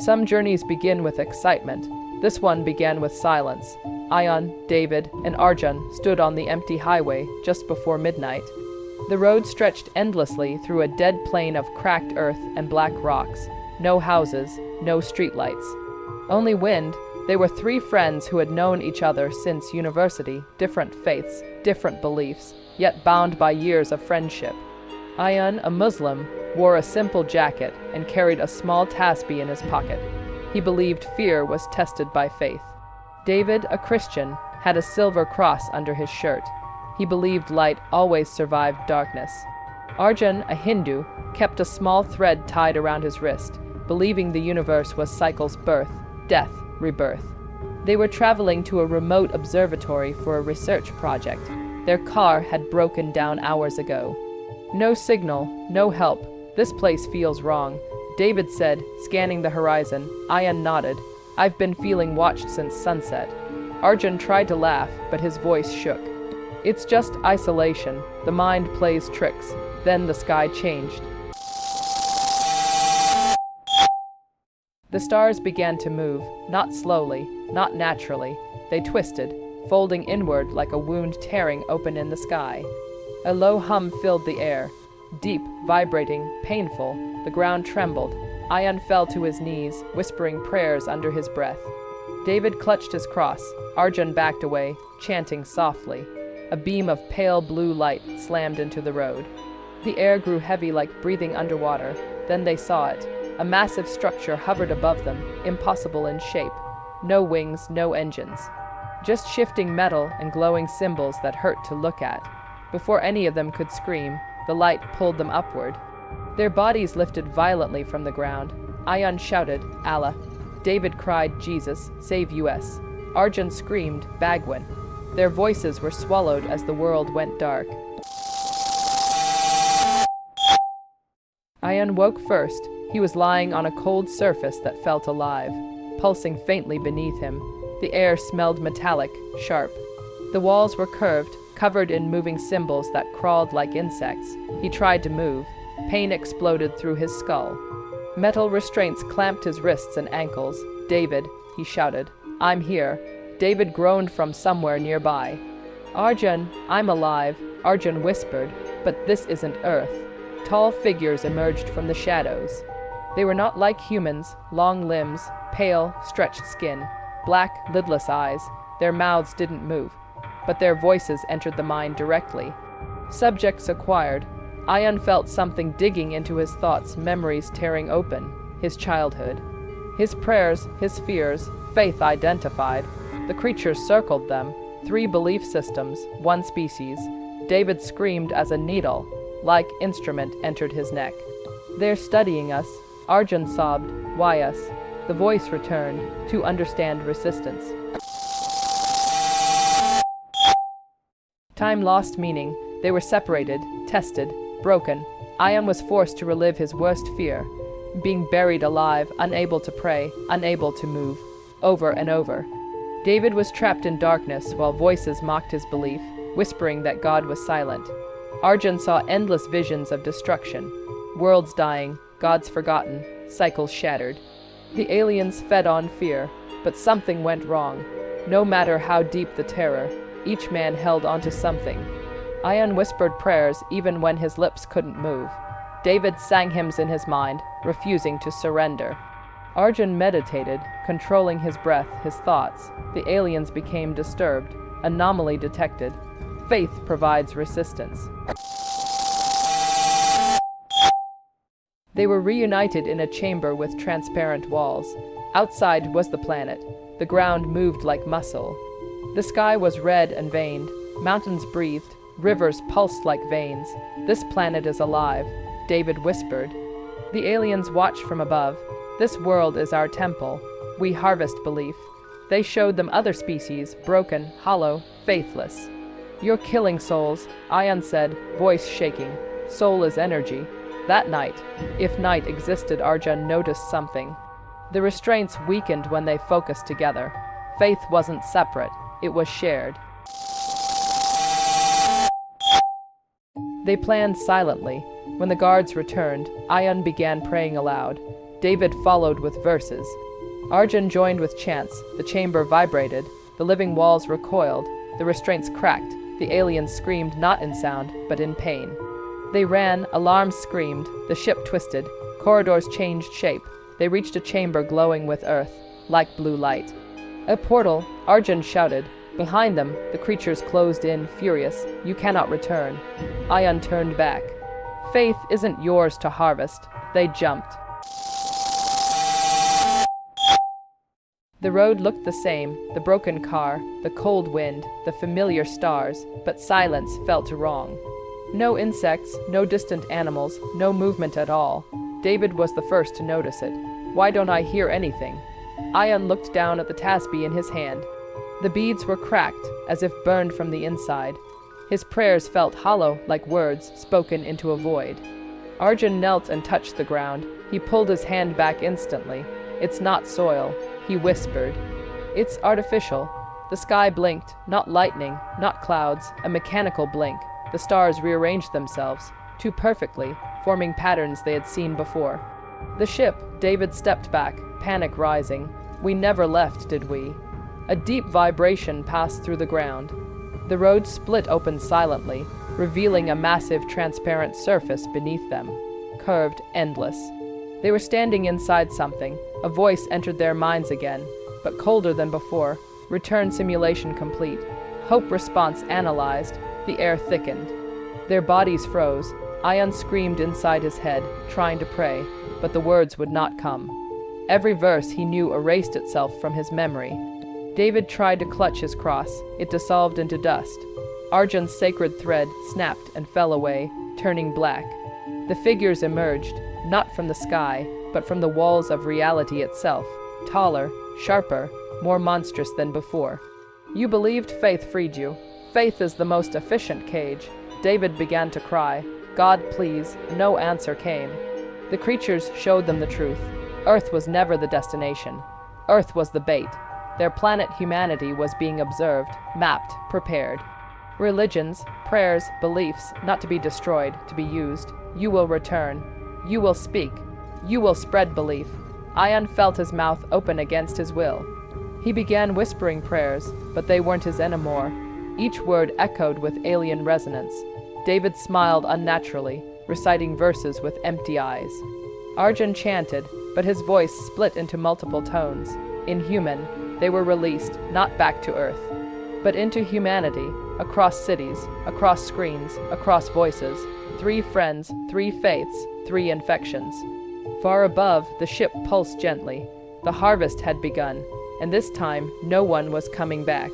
Some journeys begin with excitement. This one began with silence. Ayan, David, and Arjun stood on the empty highway just before midnight. The road stretched endlessly through a dead plain of cracked earth and black rocks. No houses, no streetlights. Only wind. They were three friends who had known each other since university, different faiths, different beliefs, yet bound by years of friendship. Ayan, a Muslim, wore a simple jacket and carried a small tasbih in his pocket. He believed fear was tested by faith. David, a Christian, had a silver cross under his shirt. He believed light always survived darkness. Arjun, a Hindu, kept a small thread tied around his wrist, believing the universe was cycles: birth, death, rebirth. They were traveling to a remote observatory for a research project. Their car had broken down hours ago. No signal, no help. This place feels wrong, David said, scanning the horizon. Ayan nodded. I've been feeling watched since sunset. Arjun tried to laugh, but his voice shook. It's just isolation. The mind plays tricks. Then the sky changed. The stars began to move, not slowly, not naturally. They twisted, folding inward like a wound tearing open in the sky. A low hum filled the air. Deep, vibrating, painful, the ground trembled. Ayan fell to his knees, whispering prayers under his breath. David clutched his cross. Arjun backed away, chanting softly. A beam of pale blue light slammed into the road. The air grew heavy like breathing underwater. Then they saw it. A massive structure hovered above them, impossible in shape. No wings, no engines. Just shifting metal and glowing symbols that hurt to look at. Before any of them could scream, the light pulled them upward. Their bodies lifted violently from the ground. Ayan shouted, Allah. David cried, Jesus, save US. Arjun screamed, Bhagwan. Their voices were swallowed as the world went dark. Ayan woke first. He was lying on a cold surface that felt alive, pulsing faintly beneath him. The air smelled metallic, sharp. The walls were curved, covered in moving symbols that crawled like insects. He tried to move. Pain exploded through his skull. Metal restraints clamped his wrists and ankles. David, he shouted, I'm here. David groaned from somewhere nearby. Arjun, I'm alive, Arjun whispered, but this isn't Earth. Tall figures emerged from the shadows. They were not like humans, long limbs, pale, stretched skin, black, lidless eyes. Their mouths didn't move, but their voices entered the mind directly. Subjects acquired. Ayan felt something digging into his thoughts, memories tearing open. His childhood. His prayers, his fears, faith identified. The creatures circled them. 3 belief systems, 1 species. David screamed as a needle-like instrument entered his neck. They're studying us. Arjun sobbed. Why us? The voice returned, to understand resistance. Time lost meaning. They were separated, tested, broken. Ayan was forced to relive his worst fear, being buried alive, unable to pray, unable to move, over and over. David was trapped in darkness while voices mocked his belief, whispering that God was silent. Arjun saw endless visions of destruction, worlds dying, gods forgotten, cycles shattered. The aliens fed on fear, but something went wrong. No matter how deep the terror, each man held onto something. Ayan whispered prayers even when his lips couldn't move. David sang hymns in his mind, refusing to surrender. Arjun meditated, controlling his breath, his thoughts. The aliens became disturbed. Anomaly detected. Faith provides resistance. They were reunited in a chamber with transparent walls. Outside was the planet. The ground moved like muscle. The sky was red and veined. Mountains breathed. Rivers pulsed like veins. This planet is alive, David whispered. The aliens watched from above. This world is our temple. We harvest belief. They showed them other species, broken, hollow, faithless. You're killing souls, Ayan said, voice shaking. Soul is energy. That night, if night existed, Arjun noticed something. The restraints weakened when they focused together. Faith wasn't separate, it was shared. They planned silently. When the guards returned, Ayan began praying aloud. David followed with verses. Arjun joined with chants. The chamber vibrated. The living walls recoiled. The restraints cracked. The aliens screamed not in sound, but in pain. They ran. Alarms screamed. The ship twisted. Corridors changed shape. They reached a chamber glowing with earth, like blue light. A portal, Arjun shouted. Behind them, the creatures closed in, furious. You cannot return. Ion turned back. Faith isn't yours to harvest. They jumped. The road looked the same, the broken car, the cold wind, the familiar stars, but silence felt wrong. No insects, no distant animals, no movement at all. David was the first to notice it. Why don't I hear anything? Ion looked down at the tasbih in his hand. The beads were cracked, as if burned from the inside. His prayers felt hollow, like words spoken into a void. Arjun knelt and touched the ground. He pulled his hand back instantly. It's not soil, he whispered. It's artificial. The sky blinked, not lightning, not clouds, a mechanical blink. The stars rearranged themselves, too perfectly, forming patterns they had seen before. The ship, David stepped back, panic rising. We never left, did we? A deep vibration passed through the ground. The road split open silently, revealing a massive transparent surface beneath them, curved, endless. They were standing inside something. A voice entered their minds again, but colder than before. Return simulation complete. Hope response analyzed. The air thickened. Their bodies froze. Ion screamed inside his head, trying to pray, but the words would not come. Every verse he knew erased itself from his memory. David tried to clutch his cross. It dissolved into dust. Arjun's sacred thread snapped and fell away, turning black. The figures emerged, not from the sky, but from the walls of reality itself, taller, sharper, more monstrous than before. You believed faith freed you. Faith is the most efficient cage. David began to cry. God, please. No answer came. The creatures showed them the truth. Earth was never the destination. Earth was the bait. Their planet humanity was being observed, mapped, prepared. Religions, prayers, beliefs, not to be destroyed, to be used. You will return. You will speak. You will spread belief. Ion felt his mouth open against his will. He began whispering prayers, but they weren't his anymore. Each word echoed with alien resonance. David smiled unnaturally, reciting verses with empty eyes. Arjun chanted, but his voice split into multiple tones. Inhuman, they were released, not back to Earth, but into humanity, across cities, across screens, across voices. 3 friends, 3 faiths, 3 infections. Far above, the ship pulsed gently. The harvest had begun, and this time no one was coming back.